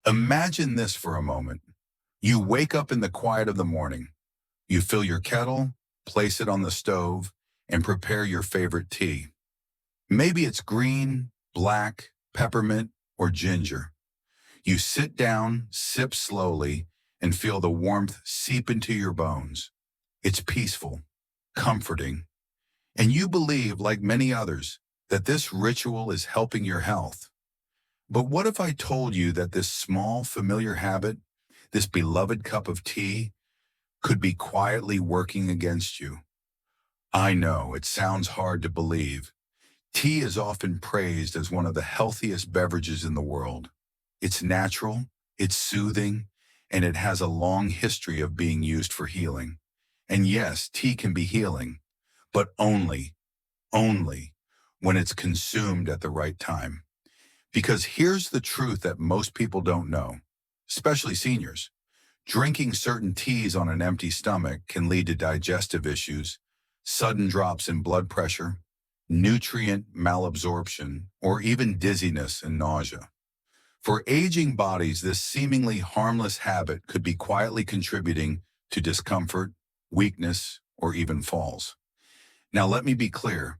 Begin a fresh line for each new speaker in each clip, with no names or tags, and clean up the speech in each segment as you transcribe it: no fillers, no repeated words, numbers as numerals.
Imagine this for a moment. You wake up in the quiet of the morning. You fill your kettle, place it on the stove, and prepare your favorite tea. Maybe it's green, black, peppermint, or ginger. You sit down, sip slowly, and feel the warmth seep into your bones. It's peaceful, comforting, and you believe, like many others, that this ritual is helping your health. But what if I told you that this small, familiar habit, this beloved cup of tea, could be quietly working against you? I know, it sounds hard to believe. Tea is often praised as one of the healthiest beverages in the world. It's natural, it's soothing, and it has a long history of being used for healing. And yes, tea can be healing, but only when it's consumed at the right time. Because here's the truth that most people don't know, especially seniors. Drinking certain teas on an empty stomach can lead to digestive issues, sudden drops in blood pressure, nutrient malabsorption, or even dizziness and nausea. For aging bodies, this seemingly harmless habit could be quietly contributing to discomfort, weakness, or even falls. Now, let me be clear.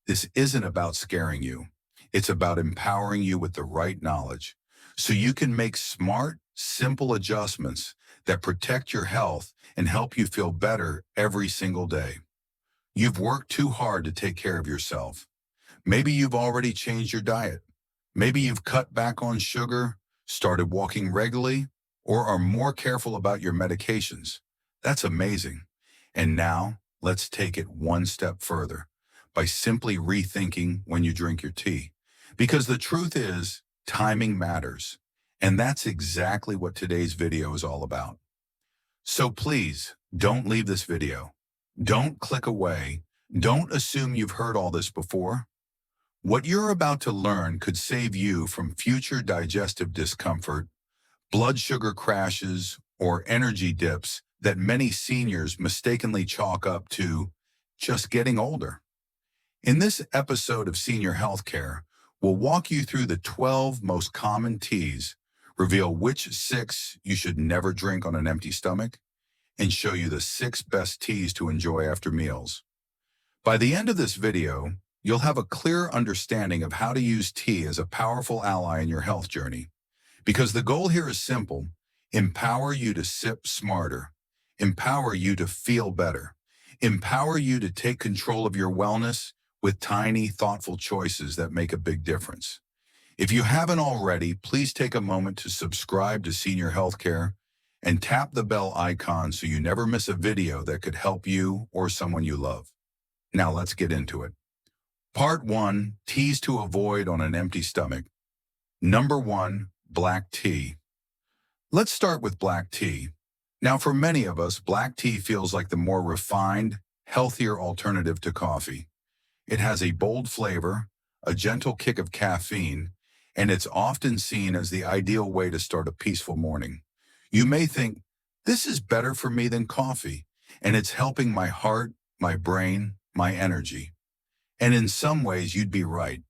This isn't about scaring you. It's about empowering you with the right knowledge so you can make smart, simple adjustments that protect your health and help you feel better every single day. You've worked too hard to take care of yourself. Maybe you've already changed your diet. Maybe you've cut back on sugar, started walking regularly, or are more careful about your medications. That's amazing. And now, let's take it one step further by simply rethinking when you drink your tea. Because the truth is, timing matters. And that's exactly what today's video is all about. So please, don't leave this video. Don't click away. Don't assume you've heard all this before. What you're about to learn could save you from future digestive discomfort, blood sugar crashes, or energy dips that many seniors mistakenly chalk up to just getting older. In this episode of Senior Healthcare, we'll walk you through the 12 most common teas, reveal which 6 you should never drink on an empty stomach, and show you the 6 best teas to enjoy after meals. By the end of this video, you'll have a clear understanding of how to use tea as a powerful ally in your health journey. Because the goal here is simple: empower you to sip smarter, empower you to feel better, empower you to take control of your wellness with tiny, thoughtful choices that make a big difference. If you haven't already, please take a moment to subscribe to Senior Healthcare and tap the bell icon so you never miss a video that could help you or someone you love. Now let's get into it. Part 1, Teas to avoid on an empty stomach. Number 1, black tea. Let's start with black tea. Now, for many of us, black tea feels like the more refined, healthier alternative to coffee. It has a bold flavor, a gentle kick of caffeine, and it's often seen as the ideal way to start a peaceful morning. You may think, this is better for me than coffee, and it's helping my heart, my brain, my energy. And in some ways, you'd be right.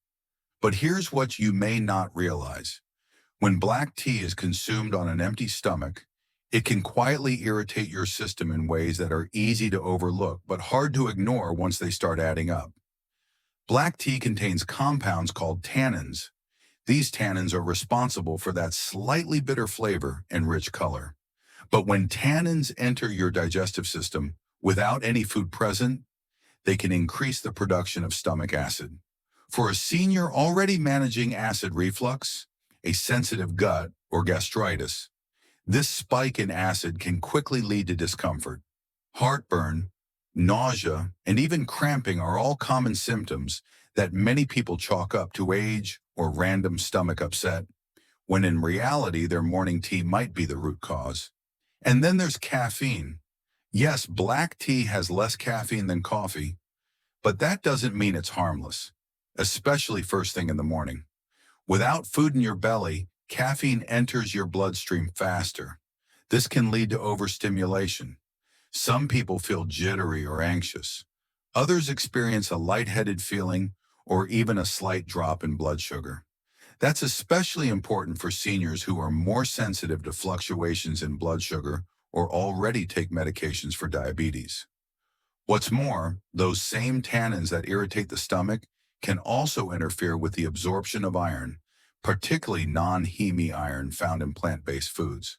But here's what you may not realize. When black tea is consumed on an empty stomach, it can quietly irritate your system in ways that are easy to overlook but hard to ignore once they start adding up. Black tea contains compounds called tannins. These tannins are responsible for that slightly bitter flavor and rich color. But when tannins enter your digestive system without any food present, they can increase the production of stomach acid. For a senior already managing acid reflux, a sensitive gut, or gastritis, this spike in acid can quickly lead to discomfort. Heartburn, nausea, and even cramping are all common symptoms that many people chalk up to age or random stomach upset, when in reality their morning tea might be the root cause. And then there's caffeine. Yes, black tea has less caffeine than coffee, but that doesn't mean it's harmless, especially first thing in the morning. Without food in your belly, caffeine enters your bloodstream faster. This can lead to overstimulation. Some people feel jittery or anxious. Others experience a lightheaded feeling or even a slight drop in blood sugar. That's especially important for seniors who are more sensitive to fluctuations in blood sugar or already take medications for diabetes. What's more, those same tannins that irritate the stomach can also interfere with the absorption of iron, particularly non-heme iron found in plant-based foods.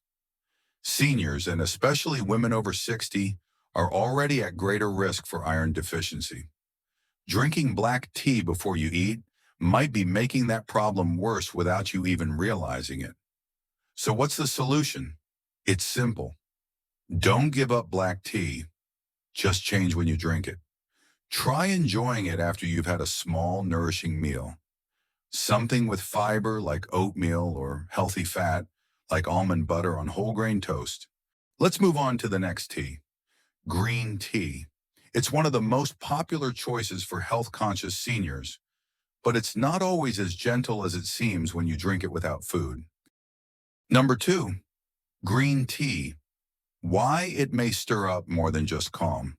Seniors, and especially women over 60, are already at greater risk for iron deficiency. Drinking black tea before you eat might be making that problem worse without you even realizing it. So what's the solution? It's simple. Don't give up black tea, just change when you drink it. Try enjoying it after you've had a small, nourishing meal. Something with fiber like oatmeal or healthy fat like almond butter on whole grain toast. Let's move on to the next tea, green tea. It's one of the most popular choices for health-conscious seniors, but it's not always as gentle as it seems when you drink it without food. Number 2, green tea. Why it may stir up more than just calm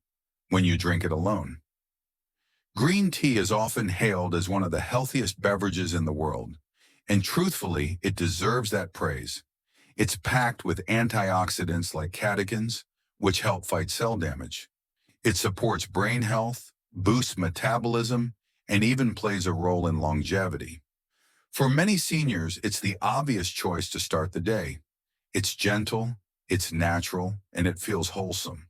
when you drink it alone. Green tea is often hailed as one of the healthiest beverages in the world, and truthfully, it deserves that praise. It's packed with antioxidants like catechins, which help fight cell damage. It supports brain health, boosts metabolism, and even plays a role in longevity. For many seniors, it's the obvious choice to start the day. It's gentle, it's natural, and it feels wholesome.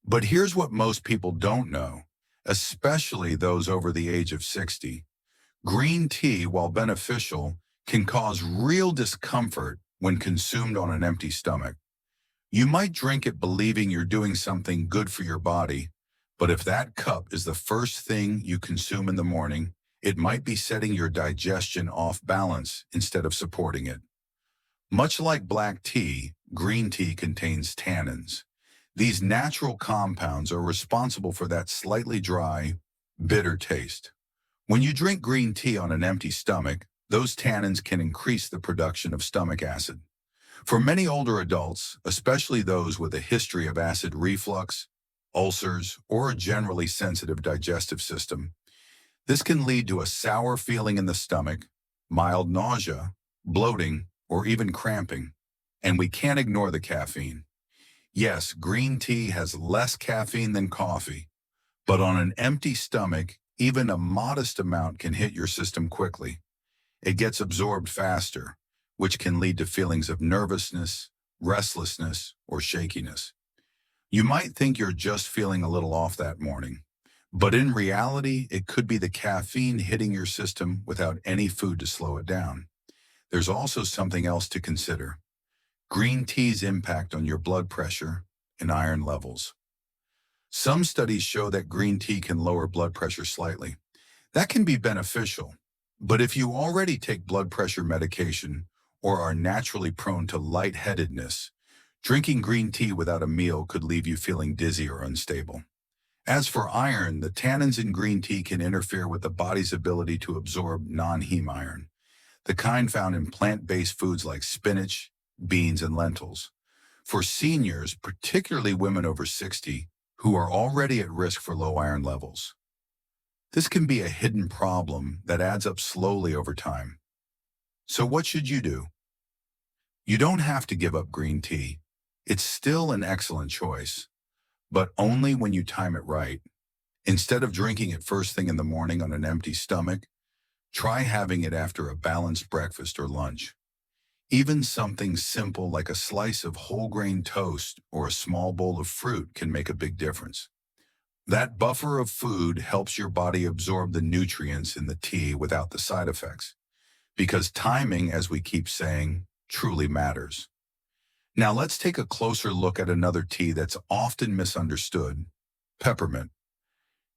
But here's what most people don't know, especially those over the age of 60. Green tea, while beneficial, can cause real discomfort when consumed on an empty stomach. You might drink it believing you're doing something good for your body, but if that cup is the first thing you consume in the morning, it might be setting your digestion off balance instead of supporting it. Much like black tea, green tea contains tannins. These natural compounds are responsible for that slightly dry, bitter taste. When you drink green tea on an empty stomach, those tannins can increase the production of stomach acid. For many older adults, especially those with a history of acid reflux, ulcers, or a generally sensitive digestive system, this can lead to a sour feeling in the stomach, mild nausea, bloating, or even cramping. And we can't ignore the caffeine. Yes, green tea has less caffeine than coffee, but on an empty stomach, even a modest amount can hit your system quickly. It gets absorbed faster, which can lead to feelings of nervousness, restlessness, or shakiness. You might think you're just feeling a little off that morning, but in reality, it could be the caffeine hitting your system without any food to slow it down. There's also something else to consider: green tea's impact on your blood pressure and iron levels. Some studies show that green tea can lower blood pressure slightly. That can be beneficial, but if you already take blood pressure medication or are naturally prone to lightheadedness, drinking green tea without a meal could leave you feeling dizzy or unstable. As for iron, the tannins in green tea can interfere with the body's ability to absorb non-heme iron, the kind found in plant-based foods like spinach, beans, and lentils. For seniors, particularly women over 60, who are already at risk for low iron levels, this can be a hidden problem that adds up slowly over time. So what should you do? You don't have to give up green tea. It's still an excellent choice, but only when you time it right. Instead of drinking it first thing in the morning on an empty stomach, try having it after a balanced breakfast or lunch. Even something simple like a slice of whole grain toast or a small bowl of fruit can make a big difference. That buffer of food helps your body absorb the nutrients in the tea without the side effects, because timing, as we keep saying, truly matters. Now let's take a closer look at another tea that's often misunderstood: peppermint.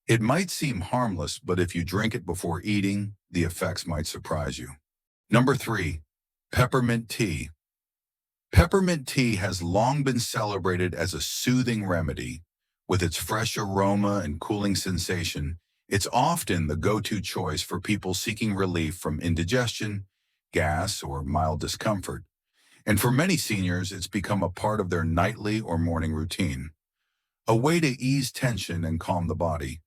It might seem harmless, but if you drink it before eating, the effects might surprise you. Number 3, peppermint tea. Peppermint tea has long been celebrated as a soothing remedy. With its fresh aroma and cooling sensation, it's often the go-to choice for people seeking relief from indigestion, gas, or mild discomfort. And for many seniors, it's become a part of their nightly or morning routine, a way to ease tension and calm the body.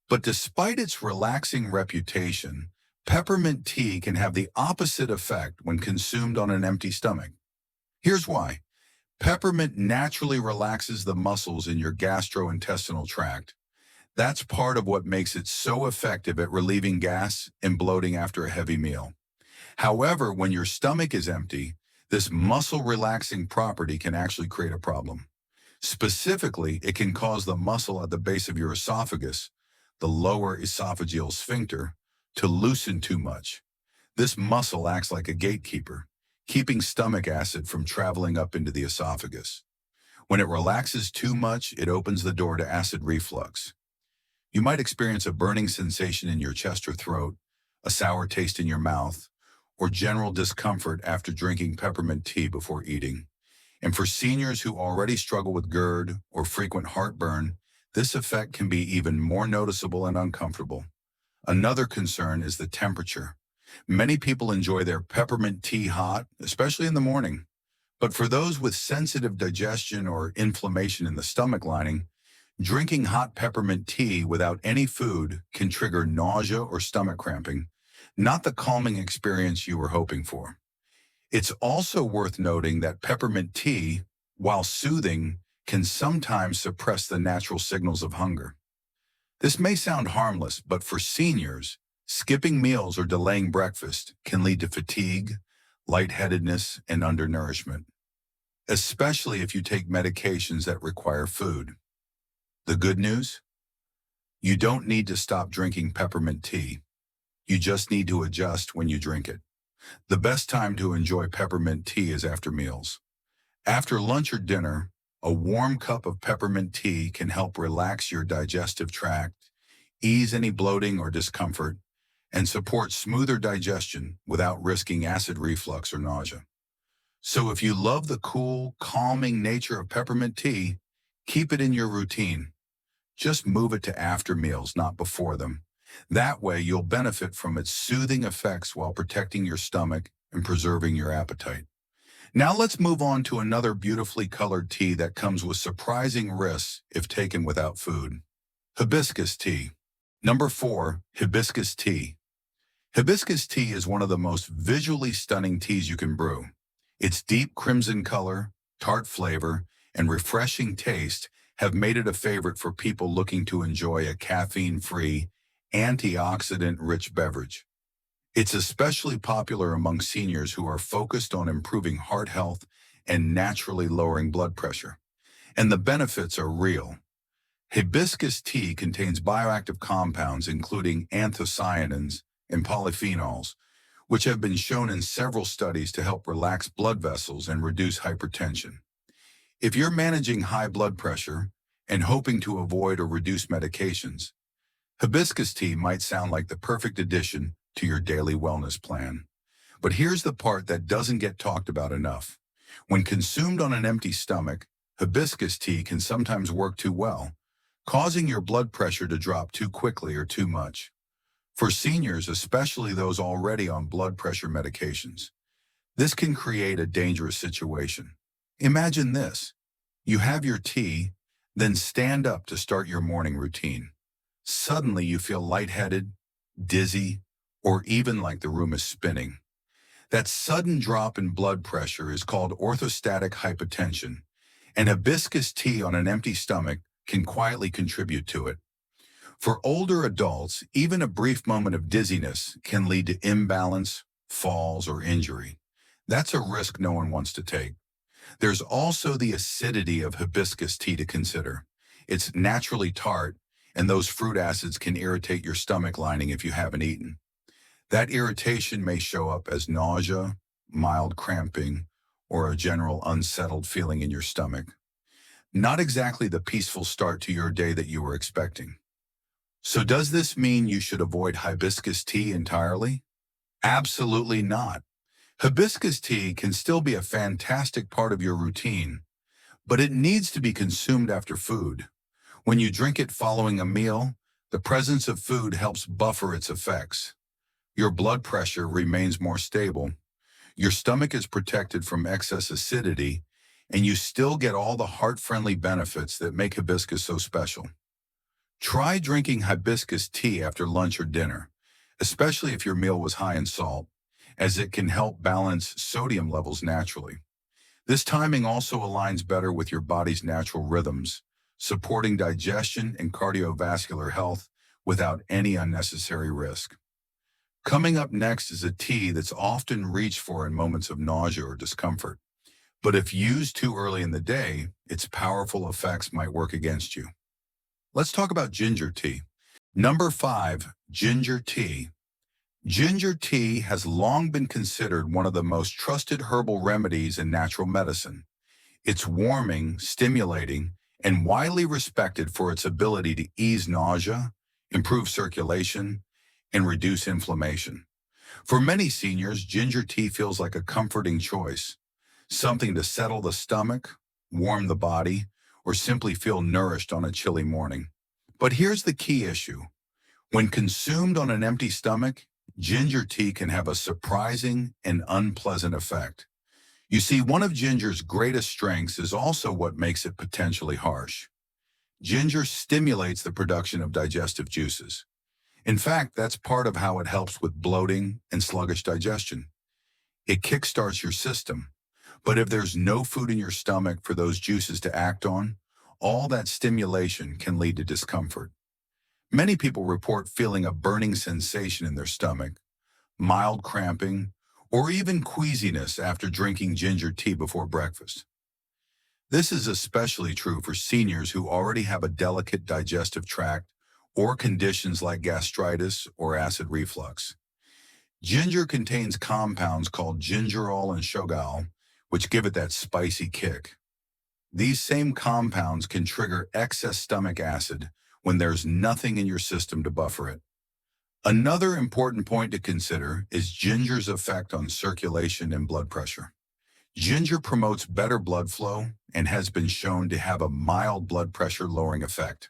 But despite its relaxing reputation, Peppermint tea can have the opposite effect when consumed on an empty stomach. Here's why. Peppermint naturally relaxes the muscles in your gastrointestinal tract. That's part of what makes it so effective at relieving gas and bloating after a heavy meal. However, when your stomach is empty, this muscle-relaxing property can actually create a problem. Specifically, it can cause the muscle at the base of your esophagus, the lower esophageal sphincter, to loosen too much. This muscle acts like a gatekeeper, keeping stomach acid from traveling up into the esophagus. When it relaxes too much, it opens the door to acid reflux. You might experience a burning sensation in your chest or throat, a sour taste in your mouth, or general discomfort after drinking peppermint tea before eating. And for seniors who already struggle with GERD or frequent heartburn, this effect can be even more noticeable and uncomfortable. Another concern is the temperature. Many people enjoy their peppermint tea hot, especially in the morning. But for those with sensitive digestion or inflammation in the stomach lining, drinking hot peppermint tea without any food can trigger nausea or stomach cramping, not the calming experience you were hoping for. It's also worth noting that peppermint tea, while soothing, can sometimes suppress the natural signals of hunger. This may sound harmless, but for seniors, skipping meals or delaying breakfast can lead to fatigue, lightheadedness, and undernourishment, especially if you take medications that require food. The good news? You don't need to stop drinking peppermint tea. You just need to adjust when you drink it. The best time to enjoy peppermint tea is after meals. After lunch or dinner, a warm cup of peppermint tea can help relax your digestive tract, ease any bloating or discomfort, and support smoother digestion without risking acid reflux or nausea. So if you love the cool, calming nature of peppermint tea, keep it in your routine. Just move it to after meals, not before them. That way, you'll benefit from its soothing effects while protecting your stomach and preserving your appetite. Now let's move on to another beautifully colored tea that comes with surprising risks if taken without food. Hibiscus tea. Number 4, hibiscus tea. Hibiscus tea is one of the most visually stunning teas you can brew. Its deep crimson color, tart flavor, and refreshing taste have made it a favorite for people looking to enjoy a caffeine-free, antioxidant-rich beverage. It's especially popular among seniors who are focused on improving heart health and naturally lowering blood pressure. And the benefits are real. Hibiscus tea contains bioactive compounds including anthocyanins and polyphenols, which have been shown in several studies to help relax blood vessels and reduce hypertension. If you're managing high blood pressure and hoping to avoid or reduce medications, hibiscus tea might sound like the perfect addition to your daily wellness plan. But here's the part that doesn't get talked about enough. When consumed on an empty stomach, hibiscus tea can sometimes work too well, causing your blood pressure to drop too quickly or too much. For seniors, especially those already on blood pressure medications, this can create a dangerous situation. Imagine this. You have your tea, then stand up to start your morning routine. Suddenly you feel lightheaded, dizzy, or even like the room is spinning. That sudden drop in blood pressure is called orthostatic hypotension, and hibiscus tea on an empty stomach can quietly contribute to it. For older adults, even a brief moment of dizziness can lead to imbalance, falls, or injury. That's a risk no one wants to take. There's also the acidity of hibiscus tea to consider. It's naturally tart, and those fruit acids can irritate your stomach lining if you haven't eaten. That irritation may show up as nausea, mild cramping, or a general unsettled feeling in your stomach. Not exactly the peaceful start to your day that you were expecting. So does this mean you should avoid hibiscus tea entirely? Absolutely not. Hibiscus tea can still be a fantastic part of your routine, but it needs to be consumed after food. When you drink it following a meal, the presence of food helps buffer its effects. Your blood pressure remains more stable, your stomach is protected from excess acidity, and you still get all the heart-friendly benefits that make hibiscus so special. Try drinking hibiscus tea after lunch or dinner, especially if your meal was high in salt, as it can help balance sodium levels naturally. This timing also aligns better with your body's natural rhythms, supporting digestion and cardiovascular health without any unnecessary risk. Coming up next is a tea that's often reached for in moments of nausea or discomfort. But if used too early in the day, its powerful effects might work against you. Let's talk about ginger tea. Number 5, ginger tea. Ginger tea has long been considered one of the most trusted herbal remedies in natural medicine. It's warming, stimulating, and widely respected for its ability to ease nausea, improve circulation, and reduce inflammation. For many seniors, ginger tea feels like a comforting choice, something to settle the stomach, warm the body, or simply feel nourished on a chilly morning. But here's the key issue. When consumed on an empty stomach, ginger tea can have a surprising and unpleasant effect. You see, one of ginger's greatest strengths is also what makes it potentially harsh. Ginger stimulates the production of digestive juices. In fact, that's part of how it helps with bloating and sluggish digestion. It kickstarts your system. But if there's no food in your stomach for those juices to act on, all that stimulation can lead to discomfort. Many people report feeling a burning sensation in their stomach, mild cramping, or even queasiness after drinking ginger tea before breakfast. This is especially true for seniors who already have a delicate digestive tract or conditions like gastritis or acid reflux. Ginger contains compounds called gingerol and shogal, which give it that spicy kick. These same compounds can trigger excess stomach acid when there's nothing in your system to buffer it. Another important point to consider is ginger's effect on circulation and blood pressure. Ginger promotes better blood flow and has been shown to have a mild blood pressure lowering effect.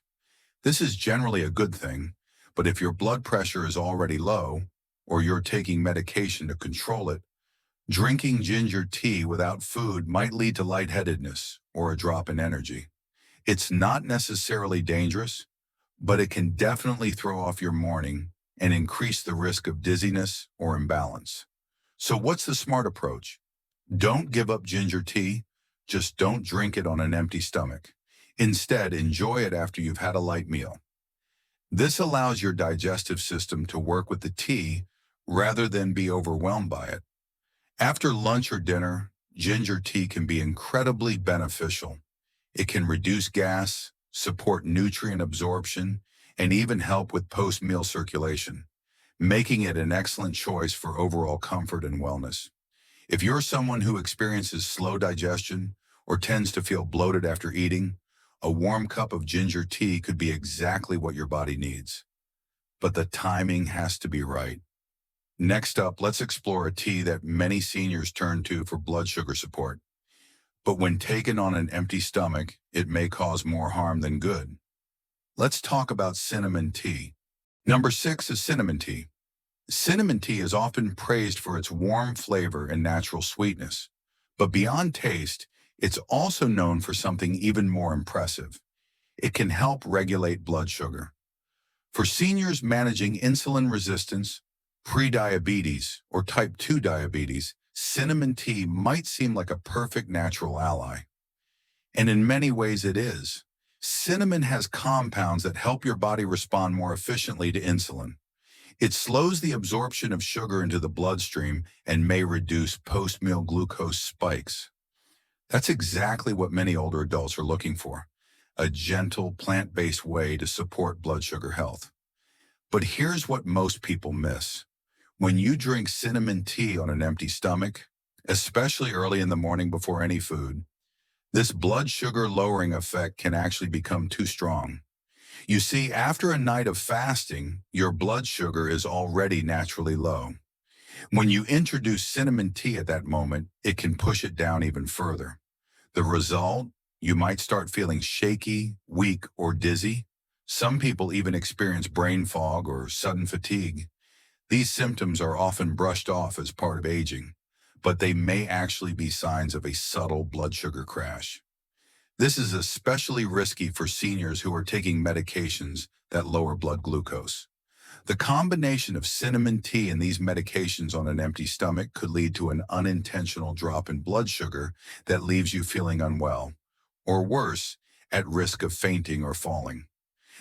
This is generally a good thing, but if your blood pressure is already low, or you're taking medication to control it, drinking ginger tea without food might lead to lightheadedness or a drop in energy. It's not necessarily dangerous, but it can definitely throw off your morning and increase the risk of dizziness or imbalance. So what's the smart approach? Don't give up ginger tea, just don't drink it on an empty stomach. Instead, enjoy it after you've had a light meal. This allows your digestive system to work with the tea rather than be overwhelmed by it. After lunch or dinner, ginger tea can be incredibly beneficial. It can reduce gas, support nutrient absorption, and even help with post-meal circulation, making it an excellent choice for overall comfort and wellness. If you're someone who experiences slow digestion or tends to feel bloated after eating, a warm cup of ginger tea could be exactly what your body needs. But the timing has to be right. Next up, let's explore a tea that many seniors turn to for blood sugar support. But when taken on an empty stomach, it may cause more harm than good. Let's talk about cinnamon tea. Number 6 is cinnamon tea. Cinnamon tea is often praised for its warm flavor and natural sweetness. But beyond taste, it's also known for something even more impressive. It can help regulate blood sugar. For seniors managing insulin resistance, prediabetes, or type 2 diabetes, cinnamon tea might seem like a perfect natural ally. And in many ways it is. Cinnamon has compounds that help your body respond more efficiently to insulin. It slows the absorption of sugar into the bloodstream and may reduce post-meal glucose spikes. That's exactly what many older adults are looking for, a gentle, plant-based way to support blood sugar health. But here's what most people miss. When you drink cinnamon tea on an empty stomach, especially early in the morning before any food, this blood sugar lowering effect can actually become too strong. You see, after a night of fasting, your blood sugar is already naturally low. When you introduce cinnamon tea at that moment, it can push it down even further. The result? You might start feeling shaky, weak, or dizzy. Some people even experience brain fog or sudden fatigue. These symptoms are often brushed off as part of aging, but they may actually be signs of a subtle blood sugar crash. This is especially risky for seniors who are taking medications that lower blood glucose. The combination of cinnamon tea and these medications on an empty stomach could lead to an unintentional drop in blood sugar that leaves you feeling unwell, or worse, at risk of fainting or falling.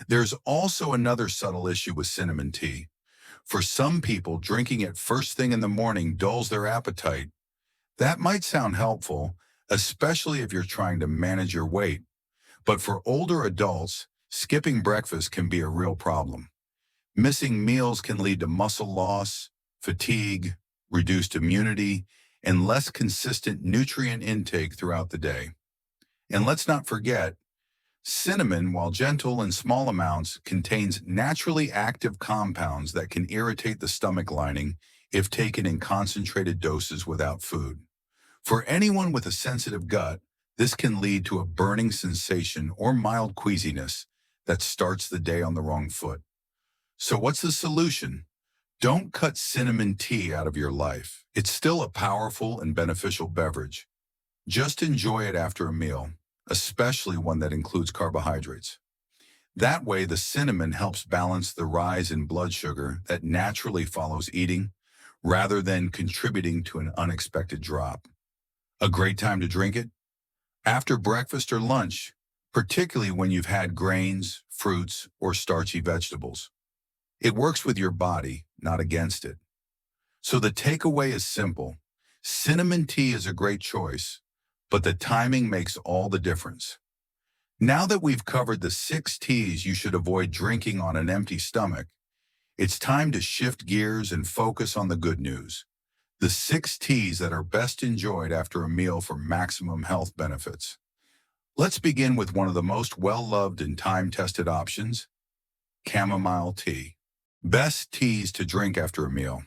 There's also another subtle issue with cinnamon tea. For some people, drinking it first thing in the morning dulls their appetite. That might sound helpful, especially if you're trying to manage your weight. But for older adults, skipping breakfast can be a real problem. Missing meals can lead to muscle loss, fatigue, reduced immunity, and less consistent nutrient intake throughout the day. And let's not forget, cinnamon, while gentle in small amounts, contains naturally active compounds that can irritate the stomach lining if taken in concentrated doses without food. For anyone with a sensitive gut, this can lead to a burning sensation or mild queasiness that starts the day on the wrong foot. So what's the solution? Don't cut cinnamon tea out of your life. It's still a powerful and beneficial beverage. Just enjoy it after a meal, especially one that includes carbohydrates. That way, the cinnamon helps balance the rise in blood sugar that naturally follows eating, rather than contributing to an unexpected drop. A great time to drink it? After breakfast or lunch, particularly when you've had grains, fruits, or starchy vegetables. It works with your body, not against it. So the takeaway is simple. Cinnamon tea is a great choice, but the timing makes all the difference. Now that we've covered the 6 teas you should avoid drinking on an empty stomach, it's time to shift gears and focus on the good news. The 6 teas that are best enjoyed after a meal for maximum health benefits. Let's begin with one of the most well-loved and time-tested options, chamomile tea. Best teas to drink after a meal.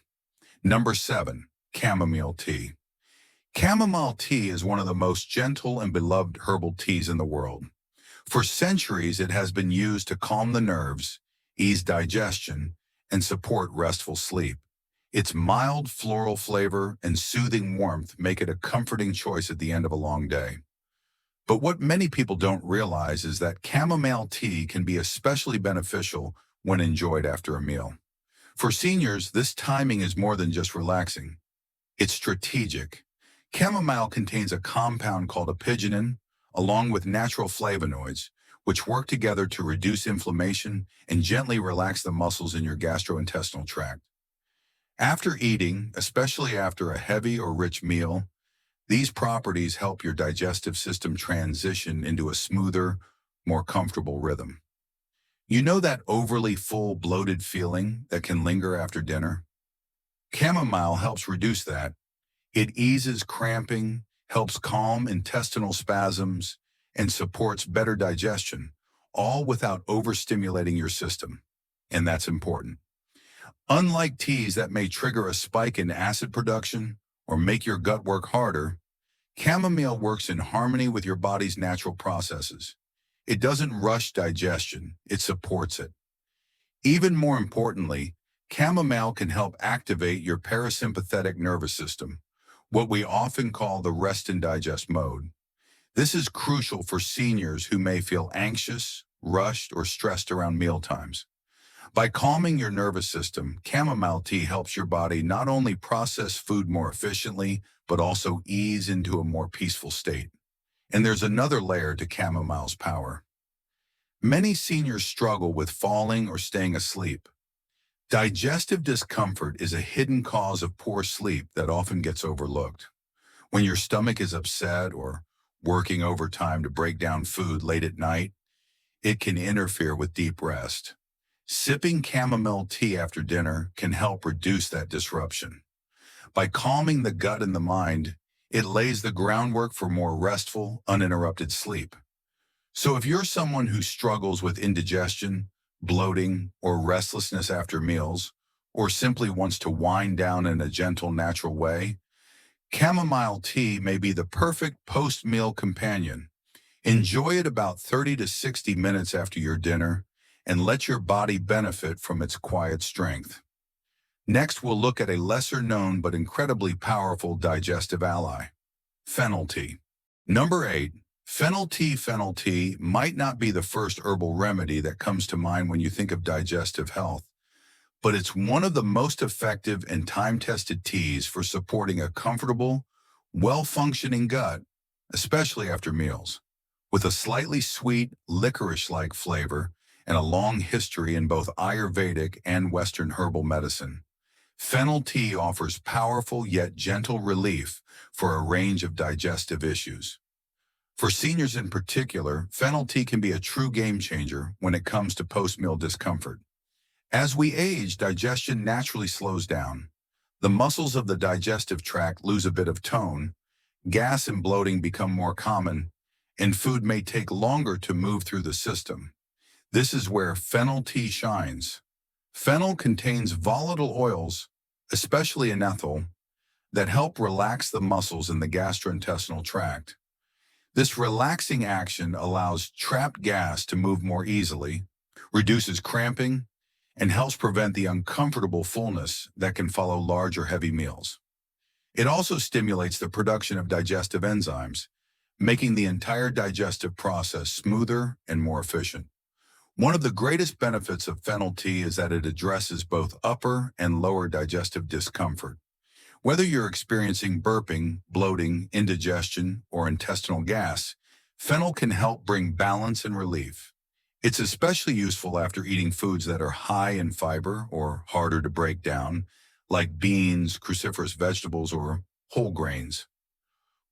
Number 7, chamomile tea. Chamomile tea is one of the most gentle and beloved herbal teas in the world. For centuries, it has been used to calm the nerves, ease digestion, and support restful sleep. Its mild floral flavor and soothing warmth make it a comforting choice at the end of a long day. But what many people don't realize is that chamomile tea can be especially beneficial when enjoyed after a meal. For seniors, this timing is more than just relaxing. It's strategic. Chamomile contains a compound called apigenin, along with natural flavonoids, which work together to reduce inflammation and gently relax the muscles in your gastrointestinal tract. After eating, especially after a heavy or rich meal, these properties help your digestive system transition into a smoother, more comfortable rhythm. You know that overly full, bloated feeling that can linger after dinner? Chamomile helps reduce that. It eases cramping, helps calm intestinal spasms, and supports better digestion, all without overstimulating your system. And that's important. Unlike teas that may trigger a spike in acid production or make your gut work harder, chamomile works in harmony with your body's natural processes. It doesn't rush digestion, it supports it. Even more importantly, chamomile can help activate your parasympathetic nervous system, what we often call the rest and digest mode. This is crucial for seniors who may feel anxious, rushed, or stressed around mealtimes. By calming your nervous system, chamomile tea helps your body not only process food more efficiently, but also ease into a more peaceful state. And there's another layer to chamomile's power. Many seniors struggle with falling or staying asleep. Digestive discomfort is a hidden cause of poor sleep that often gets overlooked. When your stomach is upset or working overtime to break down food late at night, it can interfere with deep rest. Sipping chamomile tea after dinner can help reduce that disruption. By calming the gut and the mind, it lays the groundwork for more restful, uninterrupted sleep. So if you're someone who struggles with indigestion, bloating, or restlessness after meals, or simply wants to wind down in a gentle, natural way, chamomile tea may be the perfect post-meal companion. Enjoy it about 30 to 60 minutes after your dinner and let your body benefit from its quiet strength. Next, we'll look at a lesser-known but incredibly powerful digestive ally, fennel tea. Number 8. Fennel tea. Fennel tea might not be the first herbal remedy that comes to mind when you think of digestive health, but it's one of the most effective and time-tested teas for supporting a comfortable, well-functioning gut, especially after meals. With a slightly sweet, licorice-like flavor and a long history in both Ayurvedic and Western herbal medicine, fennel tea offers powerful yet gentle relief for a range of digestive issues. For seniors in particular, fennel tea can be a true game changer when it comes to post-meal discomfort. As we age, digestion naturally slows down. The muscles of the digestive tract lose a bit of tone, gas and bloating become more common, and food may take longer to move through the system. This is where fennel tea shines. Fennel contains volatile oils, especially ethyl, that help relax the muscles in the gastrointestinal tract. This relaxing action allows trapped gas to move more easily, reduces cramping, and helps prevent the uncomfortable fullness that can follow large or heavy meals. It also stimulates the production of digestive enzymes, making the entire digestive process smoother and more efficient. One of the greatest benefits of fennel tea is that it addresses both upper and lower digestive discomfort. Whether you're experiencing burping, bloating, indigestion, or intestinal gas, fennel can help bring balance and relief. It's especially useful after eating foods that are high in fiber or harder to break down, like beans, cruciferous vegetables, or whole grains.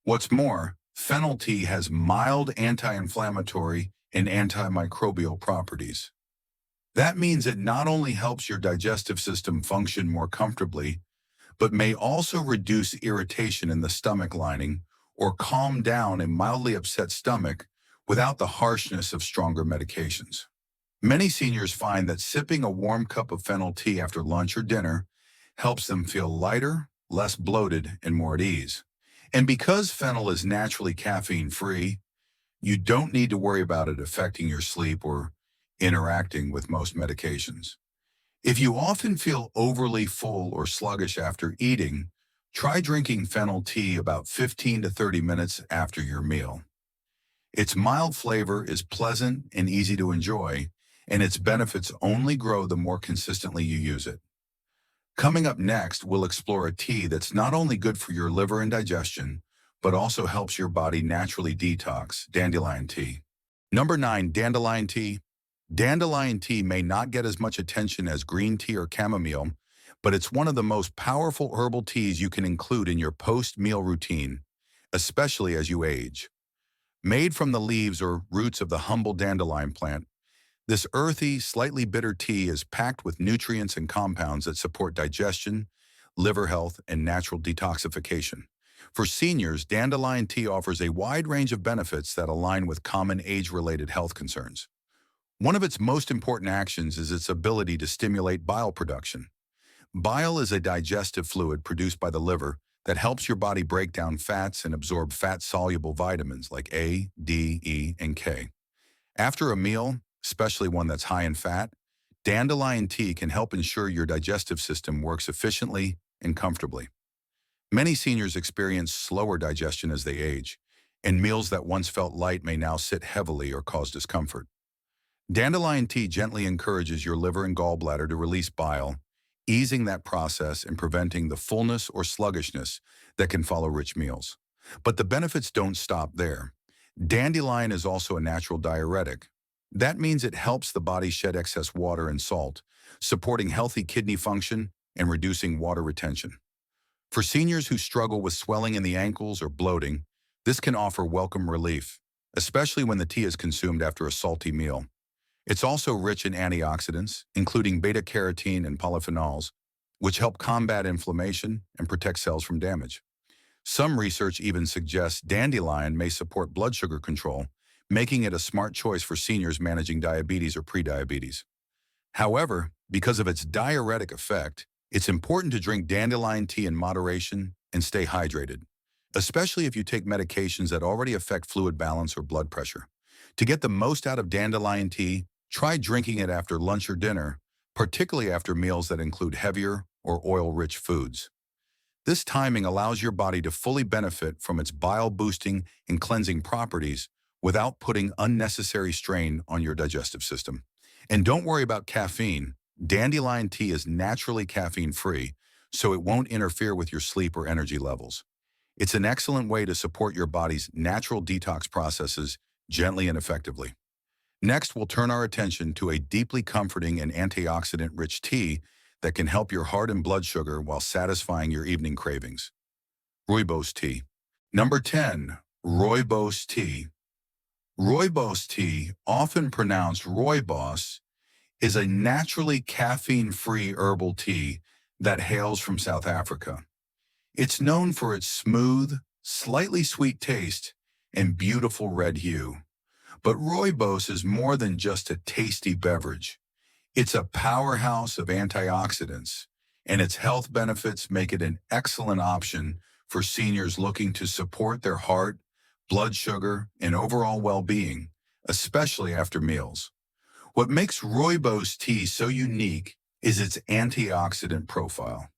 What's more, fennel tea has mild anti-inflammatory and antimicrobial properties. That means it not only helps your digestive system function more comfortably, but may also reduce irritation in the stomach lining or calm down a mildly upset stomach without the harshness of stronger medications. Many seniors find that sipping a warm cup of fennel tea after lunch or dinner helps them feel lighter, less bloated, and more at ease. And because fennel is naturally caffeine-free, you don't need to worry about it affecting your sleep or interacting with most medications. If you often feel overly full or sluggish after eating, try drinking fennel tea about 15 to 30 minutes after your meal. Its mild flavor is pleasant and easy to enjoy, and its benefits only grow the more consistently you use it. Coming up next, we'll explore a tea that's not only good for your liver and digestion, but also helps your body naturally detox, dandelion tea. Number 9, dandelion tea. Dandelion tea may not get as much attention as green tea or chamomile, but it's one of the most powerful herbal teas you can include in your post-meal routine, especially as you age. Made from the leaves or roots of the humble dandelion plant, this earthy, slightly bitter tea is packed with nutrients and compounds that support digestion, liver health, and natural detoxification. For seniors, dandelion tea offers a wide range of benefits that align with common age-related health concerns. One of its most important actions is its ability to stimulate bile production. Bile is a digestive fluid produced by the liver that helps your body break down fats and absorb fat-soluble vitamins like A, D, E, and K. After a meal, especially one that's high in fat, dandelion tea can help ensure your digestive system works efficiently and comfortably. Many seniors experience slower digestion as they age, and meals that once felt light may now sit heavily or cause discomfort. Dandelion tea gently encourages your liver and gallbladder to release bile, easing that process and preventing the fullness or sluggishness that can follow rich meals. But the benefits don't stop there. Dandelion is also a natural diuretic. That means it helps the body shed excess water and salt, supporting healthy kidney function and reducing water retention. For seniors who struggle with swelling in the ankles or bloating, this can offer welcome relief, especially when the tea is consumed after a salty meal. It's also rich in antioxidants, including beta-carotene and polyphenols, which help combat inflammation and protect cells from damage. Some research even suggests dandelion may support blood sugar control, making it a smart choice for seniors managing diabetes or prediabetes. However, because of its diuretic effect, it's important to drink dandelion tea in moderation and stay hydrated, especially if you take medications that already affect fluid balance or blood pressure. To get the most out of dandelion tea, try drinking it after lunch or dinner, particularly after meals that include heavier or oil-rich foods. This timing allows your body to fully benefit from its bile-boosting and cleansing properties without putting unnecessary strain on your digestive system. And don't worry about caffeine. Dandelion tea is naturally caffeine-free, so it won't interfere with your sleep or energy levels. It's an excellent way to support your body's natural detox processes gently and effectively. Next, we'll turn our attention to a deeply comforting and antioxidant-rich tea that can help your heart and blood sugar while satisfying your evening cravings. Rooibos tea. Number 10. Rooibos tea. Rooibos tea, often pronounced rooibos, is a naturally caffeine-free herbal tea that hails from South Africa. It's known for its smooth, slightly sweet taste and beautiful red hue. But rooibos is more than just a tasty beverage. It's a powerhouse of antioxidants, and its health benefits make it an excellent option for seniors looking to support their heart, blood sugar, and overall well-being, especially after meals. What makes rooibos tea so unique is its antioxidant profile.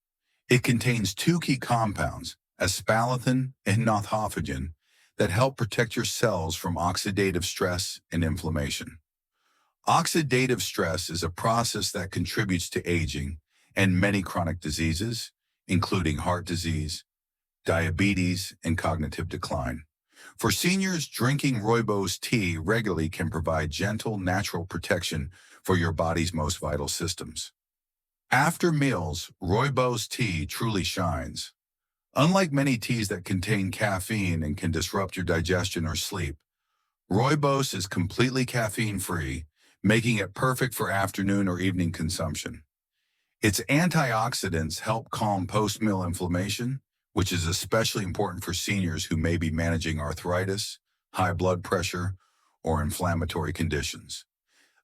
It contains two key compounds, aspartame and nothofagin, that help protect your cells from oxidative stress and inflammation. Oxidative stress is a process that contributes to aging and many chronic diseases, including heart disease, diabetes, and cognitive decline. For seniors, drinking rooibos tea regularly can provide gentle, natural protection for your body's most vital systems. After meals, rooibos tea truly shines. Unlike many teas that contain caffeine and can disrupt your digestion or sleep, rooibos is completely caffeine-free, making it perfect for afternoon or evening consumption. Its antioxidants help calm post-meal inflammation, which is especially important for seniors who may be managing arthritis, high blood pressure, or inflammatory conditions.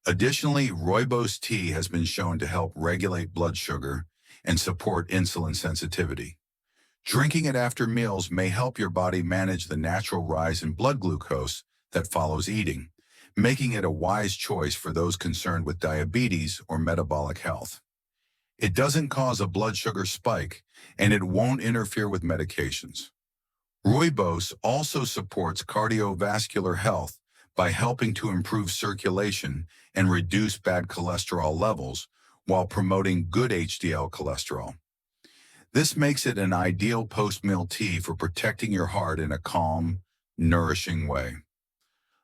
Additionally, rooibos tea has been shown to help regulate blood sugar and support insulin sensitivity. Drinking it after meals may help your body manage the natural rise in blood glucose that follows eating, making it a wise choice for those concerned with diabetes or metabolic health. It doesn't cause a blood sugar spike, and it won't interfere with medications. Rooibos also supports cardiovascular health by helping to improve circulation and reduce bad cholesterol levels while promoting good HDL cholesterol. This makes it an ideal post-meal tea for protecting your heart in a calm, nourishing way.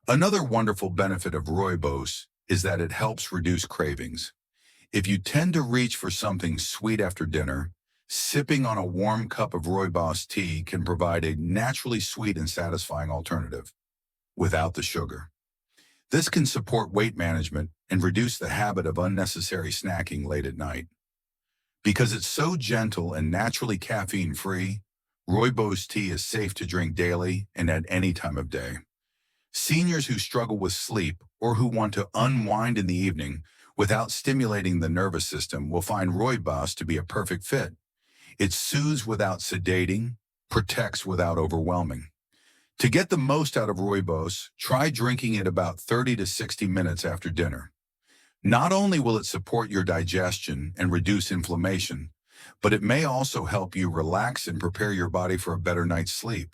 Another wonderful benefit of rooibos is that it helps reduce cravings. If you tend to reach for something sweet after dinner, sipping on a warm cup of rooibos tea can provide a naturally sweet and satisfying alternative, without the sugar. This can support weight management and reduce the habit of unnecessary snacking late at night. Because it's so gentle and naturally caffeine-free, rooibos tea is safe to drink daily and at any time of day. Seniors who struggle with sleep or who want to unwind in the evening without stimulating the nervous system will find rooibos to be a perfect fit. It soothes without sedating, protects without overwhelming. To get the most out of rooibos, try drinking it about 30 to 60 minutes after dinner. Not only will it support your digestion and reduce inflammation, but it may also help you relax and prepare your body for a better night's sleep.